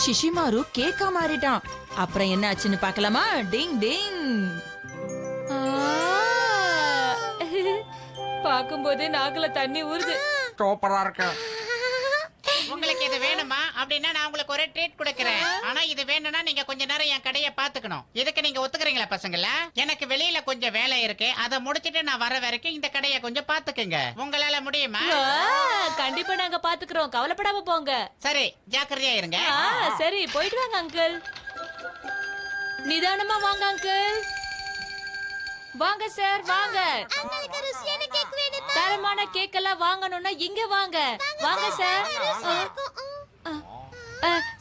Shishimaru கேக்கா மாறிட்டான். அப்புறம் என்ன ஆச்சுன்னு பார்க்கலாமா? டிங் டிங். பாக்கும்போது நாக்குல தண்ணி ஊறுது. சூப்பரா இருக்கு. உங்களுக்கு இது வேணுமா அப்படின்னா நான் உங்களுக்கு ஒரு ட்ரீட் கொடுக்கறேன். ஆனா இது வேணும்னா நீங்க கொஞ்ச நேரம் என் கடையை பாத்துக்கணும். இதுக்கு நீங்க ஒத்துக்கிறீங்களா பசங்களா? எனக்கு வெளியில கொஞ்சம் வேலை இருக்கு, அதை முடிச்சிட்டு நான் வர வரைக்கும் இந்த கடையை கொஞ்சம் பாத்துக்குங்க. உங்களால முடியுமா? கண்டிப்பா நாங்க பாத்துக்கிறோம், கவலைப்படாம போங்க. சரி, ஜாக்கிரதையா இருங்க. சரி, போயிட்டு வாங்க அங்கிள். நிதானமா வாங்க அங்கிள். வாங்க சார், வாங்க. தரமான கேக் எல்லாம் வாங்கணும்னா இங்க வாங்க. வாங்க சார்.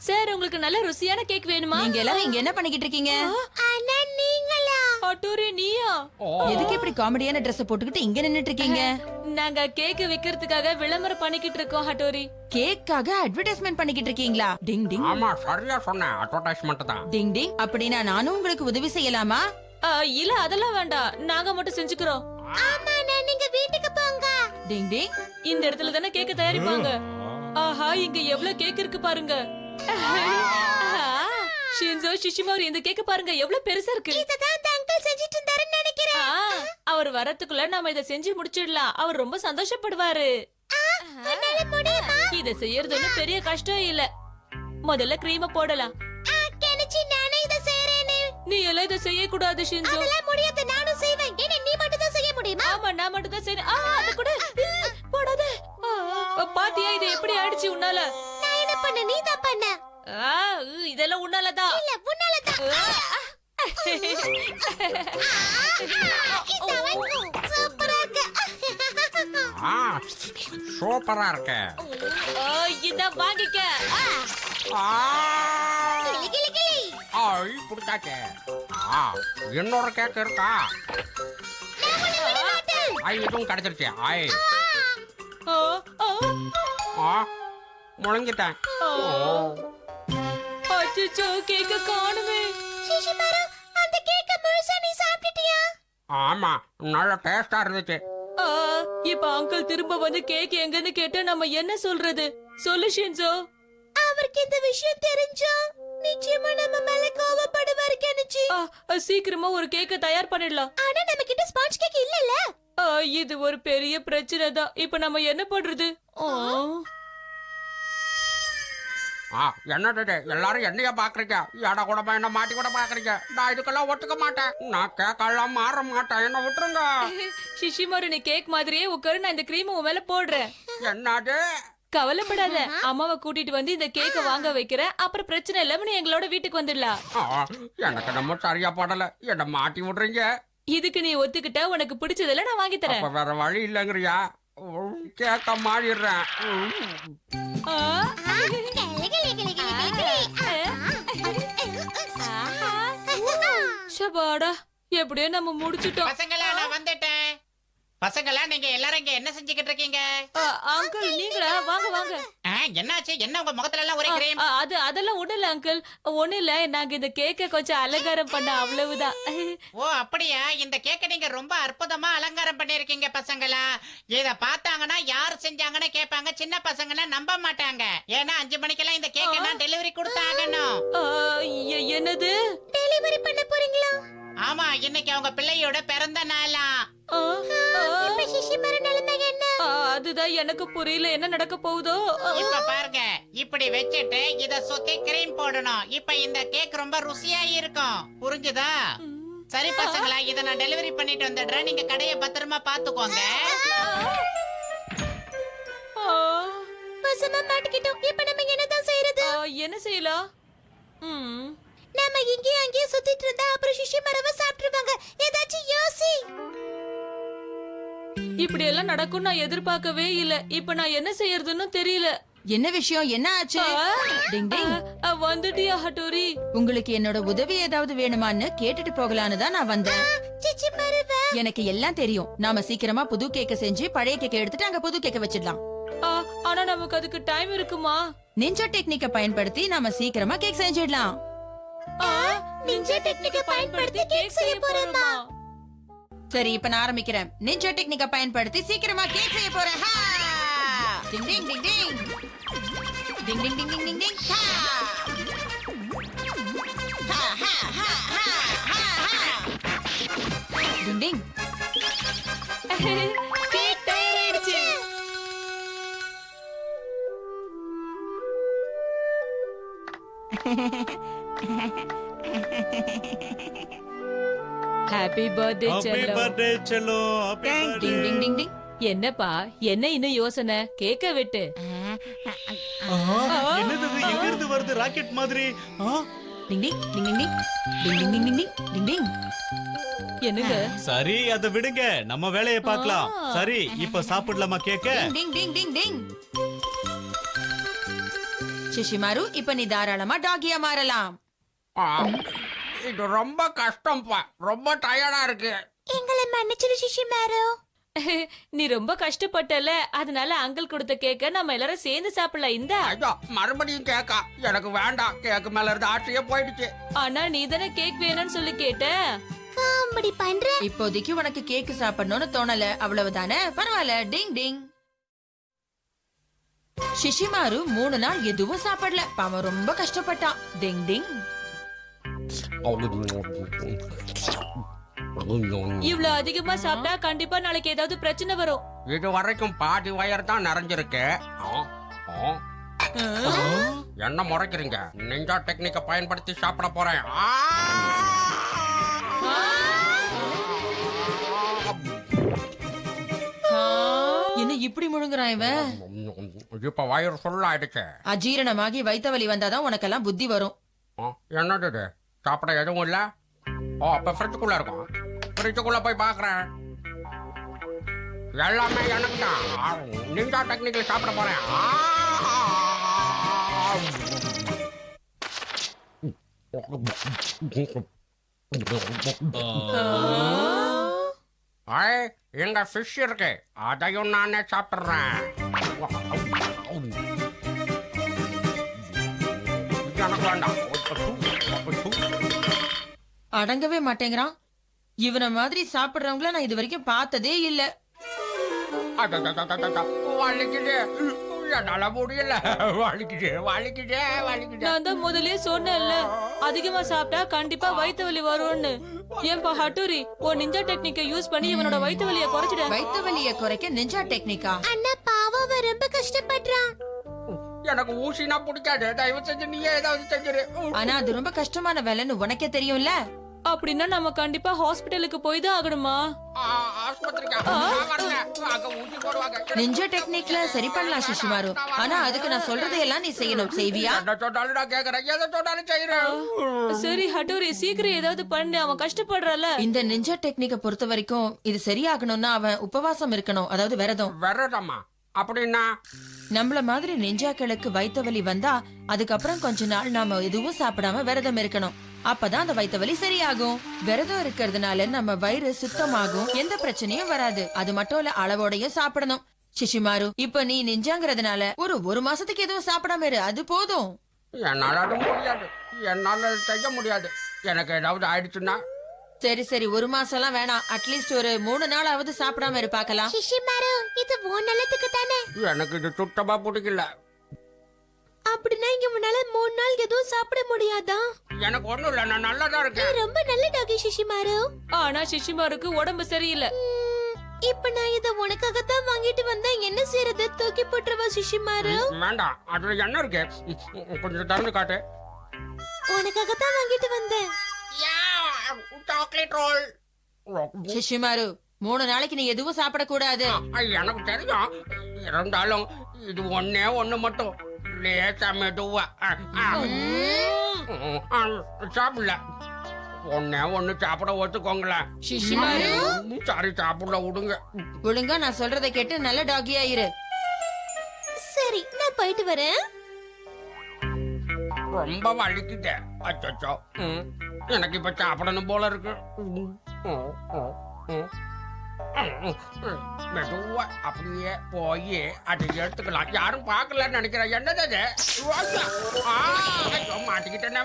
சார், உங்களுக்கு நல்ல ருசியான கேக் வேணுமா? நீங்க எல்லாரும் இங்க என்ன பண்ணிக்கிட்டு இருக்கீங்க? ஹட்டோரி, நீயா? எதுக்கு இப்படி காமெடியான Dress போட்டுக்கிட்டு இங்க நின்னுட்டு இருக்கீங்க? நாங்க கேக் விக்கிறதுக்காக விளம்பரம் பண்ணிக்கிட்டு இருக்கோம் ஹட்டோரி. கேக்காக அட்வர்டைஸ்மென்ட் பண்ணிக்கிட்டு இருக்கீங்களா? டிங் டிங். ஆமா, சரியா சொன்னேன். அட்வர்டைஸ்மென்ட் தான். டிங் டிங். அப்படினா நானும் உங்களுக்கு உதவி செய்யலாமா? இல்ல, அதெல்லாம் வேண்டாம், நாங்க மட்டும் செஞ்சுக்கிறோம். நீங்க வீட்டுக்கு போங்க. டிங் டிங். இந்த இடத்துல தானே கேக்க தயாரிப்பாங்க. ஆஹா, இங்க எவ்வளவு கேக் இருக்கு பாருங்க. ஷின்சோ, ஷிஷிமாரு, இந்த கேக்க பாருங்க, எவ்வளவு பெருசா இருக்கு. இததான் அந்த அங்கிள் செஞ்சிட்டு இருந்தாருன்னு நினைக்கிறேன். அவர் வரதுக்குள்ள நாம இத செஞ்சு முடிச்சிடலாம். அவர் ரொம்ப சந்தோஷப்படுவாரு. உன்னால முடியுமா? இத செய்யறது ஒண்ணும் பெரிய கஷ்டம் இல்ல. முதல்ல கிரீம போடலாம். கெனிச்சி, நானே இத செய்றேனே. நீ எல்லாம் இத செய்ய கூடாது ஷின்சோ. அதெல்லாம் முடியாது, நானும் செய்வேன். ஏன்னா நீ மட்டும் தான் செய்ய முடியுமா? ஆமா, நான் மட்டும் தான் செய்றேன். அது கூட போடாத. பாத்தியா இது எப்படி ஆயிடுச்சு உன்னால? நான் என்ன பண்ண? நீ தான் பண்ண. இதெல்லாம் உன்னாலதான். இல்ல, உன்னாலதான். சூப்பரா இருக்கு. சூப்பரா இருக்கு. இத வாங்கிக்க. கிளி கிளி. ஐ, புடிச்சாச்சே. இன்னொரு கேக் இருக்கா? ஐ, இதுவும் கிடைச்சிருச்சு. ஐ, முழுங்கிட்டேன். அச்சச்சோ, கேக்க காணுமே. ஷிஷிமாரு, அந்த கேக்க முழுசா நீ சாப்பிட்டியா? ஆமா, நல்ல டேஸ்டா இருந்துச்சு. இப்ப அங்கிள் திரும்ப வந்து கேக் எங்கன்னு கேட்டா நம்ம என்ன சொல்றது? சொல்லு ஷின்சோ. அவருக்கு இந்த விஷயம் தெரிஞ்சா நிச்சயமா நம்ம மேல கோவப்படுவாரு கெனிச்சி. சீக்கிரமா ஒரு கேக்க தயார் பண்ணிடலாம். ஆனா நம்ம கிட்ட ஸ்பாஞ்ச் கேக் இல்லல. இது ஒரு பெரிய பிரச்சனை தான். இப்ப நம்ம என்ன பண்றது? என்னது எல்லாரும் என்னைய பாக்குறீங்க? எட கூடமா என்ன மாட்டி கூட பாக்குறீங்க? நான் இதுக்கெல்லாம் ஒத்துக்க மாட்டேன். நான் கேக்கெல்லாம் மாற மாட்டேன். என்ன விட்டுருங்க. ஷிஷிமாரு, நீ கேக் மாதிரியே உட்காரு, நான் இந்த கிரீம் உன் மேல போடுறேன். என்னது? கவலைப்படாத, அம்மாவை கூட்டிட்டு வந்து இந்த கேக்க வாங்க வைக்கிறேன். அப்புறம் பிரச்சனை இல்லாம நீ எங்களோட வீட்டுக்கு வந்துடலாம். எனக்கு நம்ம சரியா படல. என்ன மாட்டி விடுறீங்க. இதுக்கு நீ ஒத்துக்கிட்ட உனக்கு பிடிச்சதெல்லாம் நான் வாங்கி தரேன். வேற வழி இல்லங்கறியா? கேக்க மாறிடுறேன். ஷபாடா, எப்படியோ நம்ம முடிச்சிட்டோம். பசங்களா, நான் வந்துட்டேன். பசங்களா, நீங்க எல்லாரும் இங்க என்ன செஞ்சுக்கிட்டு இருக்கீங்க? அங்கிள், நீங்களா? வாங்க வாங்க. என்னாச்சு? என்ன உங்க முகத்துல எல்லாம் ஒரே கிரீம்? அதெல்லாம் ஒண்ணு இல்ல அங்கிள், ஒண்ணு இல்ல. நாங்க இந்த கேக்க கொஞ்சம் அலங்காரம் பண்ண, அவ்வளவுதான். ஓ, அப்படியா? இந்த கேக்க நீங்க ரொம்ப அற்புதமா அலங்காரம் பண்ணிருக்கீங்க பசங்களா. இத பார்த்தாங்கன்னா யார் செஞ்சாங்கன்னு கேட்பாங்க. சின்ன பசங்கன்னா நம்ப மாட்டாங்க. ஏன்னா 5 மணிக்கெல்லாம் இந்த கேக்க நான் டெலிவரி கொடுத்தாகணும். என்னது? டெலிவரி பண்ண போறீங்களா? ஆமா, இன்னைக்கு அவங்க பிள்ளையோட பிறந்த நாளா. இப்ப ஷிஷிமாரு நிலைமை என்ன? அதுதான் எனக்கு புரியல, என்ன நடக்க போகுதோ. இப்ப பாருங்க, இப்படி வச்சிட்டு இத சுத்தி கிரீம் போடணும். இப்ப இந்த கேக் ரொம்ப ருசியா இருக்கும். புரிஞ்சுதா? சரி பசங்களா, இத நான் டெலிவரி பண்ணிட்டு வந்துடுறேன். நீங்க கடையை பத்திரமா பாத்துக்கோங்க. பசமா மாட்டிக்கிட்டோம். இப்ப நம்ம என்னதான் செய்யறது? என்ன செய்யலாம்? நாம இங்கேயும் அங்கேயும் சுத்திட்டு இருந்தா அப்புறம் ஷிஷிமாருவை சாப்பிட்டுருவாங்க. ஏதாச்சும் யோசி. இப்படி எல்லாம் நடக்கும் நான் எதிர்பார்க்கவே இல்ல. இப்ப நான் என்ன செய்யறதுன்னு தெரியல. என்ன விஷயம்? என்ன ஆச்சு? டிங் டிங். வந்துட்டியா ஹட்டோரி? உங்களுக்கு என்னோட உதவி ஏதாவது வேணுமான்னு கேட்டுட்டு போகலான்னு தான் நான் வந்தேன். எனக்கு எல்லாம் தெரியும். நாம சீக்கிரமா புது கேக்க செஞ்சு பழைய கேக்க எடுத்துட்டு அங்க புது கேக்க வச்சிடலாம். ஆனா நமக்கு அதுக்கு டைம் இருக்குமா? நிஞ்சா டெக்னிக்க பயன்படுத்தி நாம சீக்கிரமா கேக் செஞ்சிடலாம். நிஞ்சா டெக்னிக்க பயன்படுத்தி கேக் செய்ய போறேமா? சரி, இப்ப நான் ஆரம்பிக்கிறேன். நிஞ்சா டெக்னிக்க பயன்படுத்தி சீக்கிரமா கேக் செய்ய போறேன். டிங் டிங் டிங் டிங். டிங் டிங் டிங் டிங் டிங் டிங் ஹா! டிங் டிங் கேக் தயாராயிடுச்சு. ஹாப்பி பர்த்டே ஹாப்பி செல்லம். பர்த்டே செல்லோ ஹாப்பி டிங் பர்த்டே டிங் டிங் டிங் என்னப்பா என்ன இன்னும் யோசனை? கேக்க விட்டு. என்னது இது? எங்க இருந்து வருது ராக்கெட் மாதிரி? டிங் டிங் டிங் டிங் டிங் டிங் டிங் டிங் டிங் டிங் டிங் என்னங்க? சரி அத விடுங்க, நம்ம வேலையை பார்க்கலாம். சரி இப்ப சாப்பிடலாமா கேக்க? டிங் டிங் டிங் டிங் சிஷிமாரு, இப்ப நீ தாராளமா டாகியா மாறலாம். ஆ, இது ரொம்ப கஷ்டம்ப்பா, ரொம்ப டயர்டா இருக்கு. எங்களை மன்னிச்சிரு சிஷிமாரு. நீ ரொம்ப கஷ்டப்பட்டல, அதனால அங்கிள் கொடுத்த கேக்க நம்ம எல்லாரும் சேர்ந்து சாப்பிடலாம். இந்தா. ஐயோ, மறுபடியும் கேக்கா? எனக்கு வேண்டாம், கேக்கு மேல இருந்து ஆசையே போயிடுச்சு. ஆனா நீ தானே கேக் வேணும்னு சொல்லி கேட்ட. காமெடி பண்ற. இப்போதைக்கு உனக்கு கேக்கு சாப்பிடணும்னு தோணல, அவ்வளவுதானே? பரவாயில்ல. டிங் டிங். சிஷிமாரு 3 நாள் எதுவும் சாப்பிடல, பாவம் ரொம்ப கஷ்டப்பட்டான். டிங் டிங். இவ்ளோ அதிகமா சாப்பிட்டா கண்டிப்பா நாளைக்கு ஏதாவது பிரச்சனை வரும். இது வரைக்கும் பாதி வயர் தான் நிறைஞ்சிருக்கு. ஆ, ஆ. என்ன முறைக்கிறீங்க? நிஞ்சா டெக்னிக்கை பயன்படுத்தி சாப்பிட போறேன். ஆ! என்ன இப்படி முழுங்குறான் இவன்? இப்ப வயிறு ஃபுல் ஆயிடுச்சு. அஜீரணமாகி வயித்த வலி வந்தாதான் உனக்கெல்லாம் புத்தி வரும். ஆ, என்னது இது? சாப்பிட எதுவும் இல்ல? ஓ, அப்ப ஃப்ரிட்ஜுக்குள்ள இருக்கும். ஃப்ரிட்ஜுக்குள்ள போய் பாக்குறேன். எல்லாமே எனக்கு தான். நிஞ்சா டெக்னிக்ல சாப்பிட போறேன். எங்க ஃபிஷ் இருக்கு, அதையும் நானே சாப்பிடுறேன். எனக்கு வேண்டாம். அடங்கவே மாட்டேங்கிறான். இவன மாதிரி சாப்பிடுறவங்கள நான் இது வரைக்கும் பார்த்ததே இல்ல. வலிக்குது, என்னால முடியல. வலிக்குது வலிக்குது வலிக்குது. நான் தான் முதல்லயே சொன்னேன்ல, அதிகமா சாப்பிட்டா கண்டிப்பா வயித்து வலி வரும்னு. ஏன்பா ஹட்டூரி, உன் நிஞ்சா டெக்னிக்கை யூஸ் பண்ணி இவனோட வயித்து வலியை குறைச்சிட. வயித்த வலிய குறைக்க நிஞ்சா டெக்னிக்கா? அண்ணா பாவம், அவன் ரொம்ப கஷ்டப்படுறான். எனக்கு ஊசினா பிடிக்காது, தயவு செஞ்சு நீயே ஏதாவது செஞ்சிரு. ஆனா அது ரொம்ப கஷ்டமான வேலைன்னு உனக்கே தெரியும்ல. அப்படின்னா நம்ம கண்டிப்பா ஹாஸ்பிடலுக்கு போய் தான் ஆகணுமா? ஆஸ்பத்திரிக்கா? நான் வரல. அங்க ஊசி போடுவாங்க. நிஞ்சா டெக்னிக்ல சரி பண்ணலாம் சிஷிமாரு, ஆனா அதுக்கு நான் சொல்றதையெல்லாம் நீ செய்யணும். செய்வியா? என்ன சொன்னாலும் நான் கேக்குறேன், எதை சொன்னாலும் செய்யறேன். சரி ஹட்டூரி, சீக்கிரம் ஏதாவது பண்ணு, அவன் கஷ்டப்படுறல. இந்த நிஞ்சா டெக்னிக்கை பொறுத்த வரைக்கும் இது சரியாகணும்னா அவன் உபவாசம் இருக்கணும், அதாவது விரதம். விரதமா? அப்படின்னா நம்மள மாதிரி நெஞ்சாக்களுக்கு வயித்த வலி வந்தா அதுக்கப்புறம் கொஞ்ச நாள் நாம எதுவும் சாப்பிடாம விரதம் இருக்கணும். அப்பதான் அந்த வயித்த வலி சரியாகும். விரதம் இருக்கிறதுனால நம்ம வயிறு சுத்தமாகும், எந்த பிரச்சனையும் வராது. அது மட்டும் இல்ல, அளவோடையும் சாப்பிடணும். சிஷிமாரு, இப்ப நீ நெஞ்சாங்கிறதுனால ஒரு மாசத்துக்கு எதுவும் சாப்பிடாம இரு, அது போதும். என்னால அது முடியாது, என்னால செய்ய முடியாது. எனக்கு ஏதாவது ஆயிடுச்சுன்னா? சரி சரி, 1 மாசம்லாம் வேணாம், அட்லீஸ்ட் ஒரு 3 நாளாவது சாப்பிடாம இரு பாக்கலாம். சிஷிமாரு, இது உன் நல்லதுக்கு தானே. எனக்கு இது சுத்தமா பிடிக்கல. அப்படின்னா இங்க முன்னால 3 நாள் எதுவும் சாப்பிட முடியாதா? எனக்கு ஒண்ணும் இல்ல, நான் நல்லாதான் நீ இருக்கேன். ரொம்ப நல்ல டாகி சிஷிமாரு. ஆனா சிஷிமாருக்கு உடம்பு சரியில்லை. இப்ப நான் இத உனக்காக தான் வாங்கிட்டு வந்தேன், என்ன செய்யறது? தூக்கி போட்டுருவா சிஷிமாரு. வேண்டாம், அதுல என்ன இருக்கு? கொஞ்சம் திறந்து காட்டு. உனக்காக தான் வாங்கிட்டு வந்தேன். Chocolate role. சிஷிமாரு, 3 நாளைக்கு நீ எதுவும் சாப்பிடக்கூடாது. எனக்கு தெரியும், இருந்தாலும் இது ஒண்ணு மட்டும் லேசா மெதுவா. சாப்பிடல. ஒண்ணு சாப்பிட ஒத்துக்கோங்களேன். சிஷிமாரு, சரி சாப்பிட விடுங்க. ஒழுங்கா நான் சொல்றதை கேட்டு நல்ல டாகியா இரு. சரி, நான் போயிட்டு வரேன். ரொம்ப வலிக்குது. அச்சோ, எனக்கு இப்ப சாப்பிடணும் போல இருக்கு. மெதுவா அப்படியே போய் அதை எடுத்துக்கலாம். யாரும் பார்க்கலன்னு நினைக்கிறேன். என்னது அது? ஐயோ, மாட்டிக்கிட்டேன்.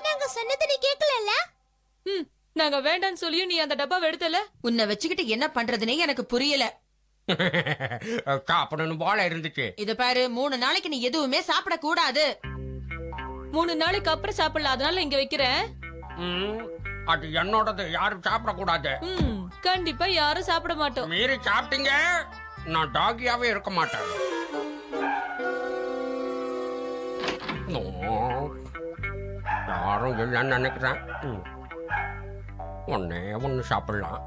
நாங்க சொன்னதை நீ கேட்கல. நாங்க வேண்டாம்னு சொல்லியும் நீ அந்த டப்பாவை எடுத்தல. உன்னை வச்சுக்கிட்டு என்ன பண்றதுனே எனக்கு புரியல. சாப்பிடணும் போல இருந்துச்சு. இத பாரு, 3 நாளைக்கு நீ எதுவுமே சாப்பிட கூடாது. 3 நாளைக்கு அப்புறம் சாப்பிடலாம், அதனால இங்க வைக்கிறேன். ம், அது என்னோடது, யாரும் சாப்பிடக்கூடாது. கண்டிப்பா யாரும் சாப்பிட மாட்டோம். மீறி சாப்பிட்டீங்க நான் டாகியாவே இருக்க மாட்டேன். யாரும் இல்லைன்னு நினைக்கிறேன். ஒண்ணு சாப்பிடலாம்.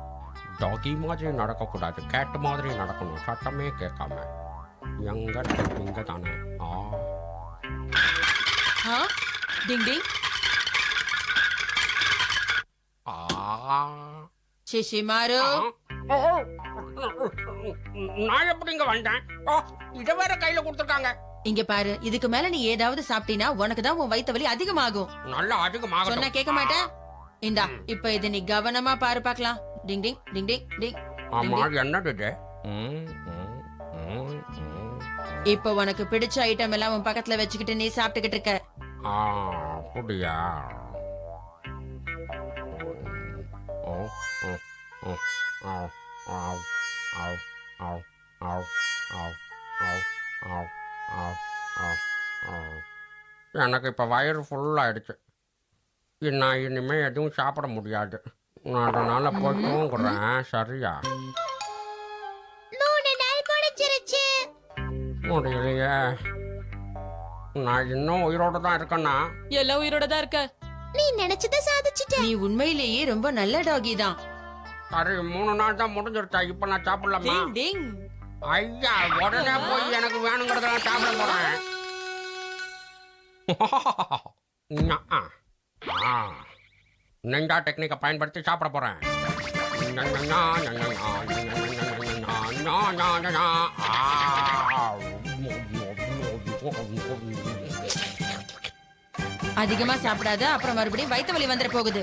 டாகி மாதிரி நடக்கக்கூடாது, கேட் மாதிரி நடக்கணும், சட்டமே கேட்காம. எங்க இங்க தானே. டிங் டிங். சிஷிமாரு, நான் எப்படிங்க வந்தேன்? இத வேற கையில கொடுத்துருக்காங்க. இங்க பாரு, இதுக்கு மேல நீ ஏதாவது சாப்பிட்டீனா உனக்கு தான் உன் வயித்து வலி அதிகமாகும். நல்லா அதிகமாக சொன்னா கேட்க மாட்டேன். இந்தா, இப்ப இத நீ கவனமா பாரு பார்க்கலாம். டிங் டிங் டிங் டிங் டிங். ஆமா, என்னது இது? இப்ப உனக்கு பிடிச்ச ஐட்டம் எல்லாம் உன் பக்கத்துல வச்சுக்கிட்டு நீ சாப்பிட்டுக்கிட்டு இருக்க. அப்படியா? எனக்கு இப்ப வயிறு ஃபுல் ஆயிடுச்சு. நான் இனிமே எதுவும் சாப்பிட முடியாது. நான் அதனால போய் தூங்குறேன். சரியா? 3 நாள் முடிஞ்சிருச்சு. முடியலையே. நான் இன்னும் உயிரோட தான் இருக்கேன்னா? எல்லாம் உயிரோட தான் இருக்க. நீ நினைச்சத சாதிச்சிட்ட. நீ உண்மையிலேயே ரொம்ப நல்ல டாகி தான். சரி, 3 நாள் தான் முடிஞ்சிருச்சா? இப்ப நான் சாப்பிடலாமா? டிங் டிங். ஐயா, உடனே போய் எனக்கு வேணுங்கிறதெல்லாம் சாப்பிட போறேன். நிஞ்சா டெக்னிக்கை பயன்படுத்தி சாப்பிட போறேன். அதிகமா சாப்பிடாத, அப்புறம் மறுபடியும் வயித்து வலி வந்துட போகுது.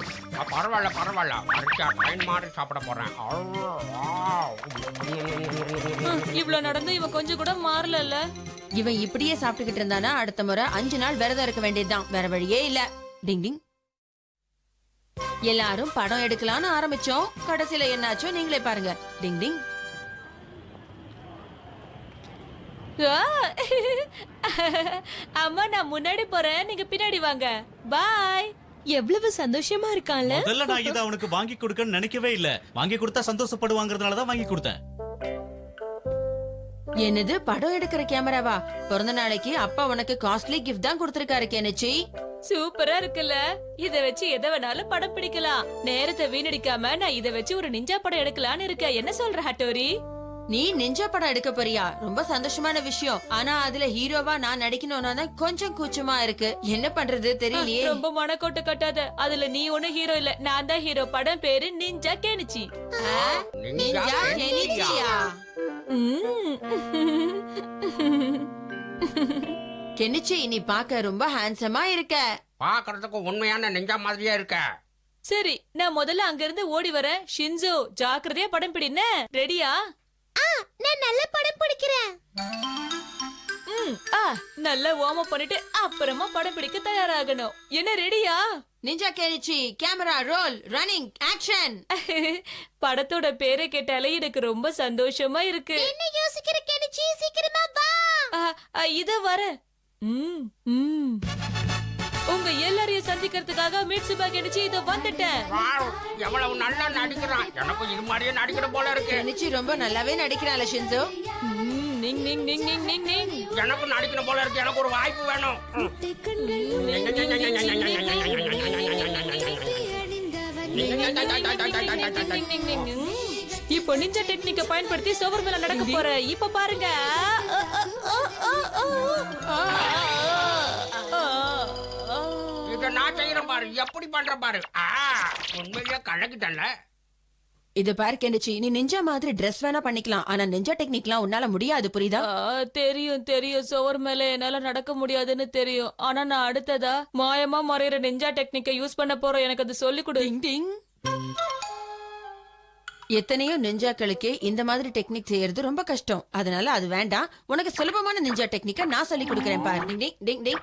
பரவாயில்ல பரவாயில்ல, பறிச்சா ட்ரெயின் மாதிரி சாப்பிட போறேன். இவ்வளவு நடந்து இவன் கொஞ்சம் கூட மாறல. இவன் இப்படியே சாப்பிட்டுக்கிட்டு இருந்தானா அடுத்த முறை 5 நாள் விரதம் இருக்க வேண்டியதுதான். வேற வழியே இல்ல. டிங் டிங். எல்லாரும் படம் எடுக்கலாம்னு ஆரம்பிச்சோம். கடைசியில என்னாச்சோ நீங்களே பாருங்க. டிங் டிங். அம்மா, நான் முன்னாடி போறேன், நீங்க பின்னாடி வாங்க. பாய். எவ்வளவு சந்தோஷமா இருக்கான்ல. முதல்ல நான் இதை அவனுக்கு வாங்கி கொடுக்கன்னு நினைக்கவே இல்ல. வாங்கி கொடுத்தா சந்தோஷப்படுவாங்கறதுனால தான் வாங்கி கொடுத்தேன். என்னது, படம் எடுக்கிற கேமராவா? பிறந்த நாளைக்கு அப்பா உனக்கு காஸ்ட்லி கிஃப்ட் தான் கொடுத்திருக்காரு கெனிச்சி. சூப்பரா இருக்குல்ல. இத வச்சு எதை வேணாலும் படம் பிடிக்கலாம். நேரத்தை வீணடிக்காம நான் இத வச்சு ஒரு நிஞ்சா படம் எடுக்கலான்னு இருக்கேன். என்ன சொல்ற ஹட்டோரி? நீ நிஞ்சா படம் எடுக்க போறியா? ரொம்ப சந்தோஷமான விஷயம். ஆனா அதுல ஹீரோவா நான் நடிக்கணும்னா தான் கொஞ்சம் கூச்சமா இருக்கு. என்ன பண்றது தெரியலையே. ரொம்ப மனக்கோட்டை கட்டாத. அதுல நீ ஒண்ணு ஹீரோ இல்ல, நான் தான் ஹீரோ. படம் பேரு நிஞ்சா கெனிச்சி. நிஞ்சா கெனிச்சியா? கெனிச்சி, நீ பாக்க ரொம்ப ஹேண்ட்ஸமா இருக்க. பாக்குறதுக்கு உண்மையான நிஞ்சா மாதிரியே இருக்க. சரி, நான் முதல்ல அங்க இருந்து ஓடி வரேன். ஷின்சோ, ஜாக்கிரதையா படம் பிடின. ரெடியா? நான் நல்ல படம் பிடிக்கிறேன். நல்லா வார்ம் அப் பண்ணிட்டு அப்புறமா படம் பிடிக்க தயாராகணும். என்ன, ரெடியா? Ninja Kenichi, camera role, running, action. படத்தோட பேரை கேட்டாலே எனக்கு ரொம்ப சந்தோஷமா இருக்கு. என்ன யோசிக்கிற கெனிச்சி? சீக்கிரமா வா. இத வர. உங்க எல்லாரையும் சந்திக்கிறதுக்காக மிட்சுபா கெனிச்சி இத வந்துட்டேன். எவ்வளவு நல்லா நடிக்கிறான். எனக்கு இது மாதிரியே நடிக்கிற போல இருக்கு. கெனிச்சி ரொம்ப நல்லாவே நடிக்கிறாள் ஷின்சோ. நிங் நிங் நிங் நிங் நிங் நிங். எனக்கு நடிக்கிற போல இருக்கு. எனக்கு ஒரு வாய்ப்பு வேணும். இப்போ நிஞ்சா டெக்னிக்க பயன்படுத்தி சுவர் மேல நடக்க போற. இப்ப பாருங்க. இத நான் செய்யறேன் பாரு, எப்படி பண்ற பாரு. உண்மையிலேயே கலக்கிட்டல. இது பாரு கெனிச்சி, நீ நிஞ்சா மாதிரி Dress வேணா பண்ணிக்கலாம். ஆனா நிஞ்சா டெக்னிக்லாம் உன்னால முடியாது, புரியுதா? தெரியும் தெரியும், சுவர் மேல என்னால நடக்க முடியாதுன்னு தெரியும். ஆனா நான் அடுத்ததா மாயமா மறையிற நிஞ்சா டெக்னிக்க யூஸ் பண்ண போறேன். எனக்கு அது சொல்லி கொடு. டிங் டிங். எத்தனையோ நிஞ்சாக்களுக்கு இந்த மாதிரி டெக்னிக் செய்யறது ரொம்ப கஷ்டம். அதனால அது வேண்டாம். உனக்கு சுலபமான நிஞ்சா டெக்னிக்க நான் சொல்லி கொடுக்கறேன் பாரு. டிங் டிங் டிங் டிங்.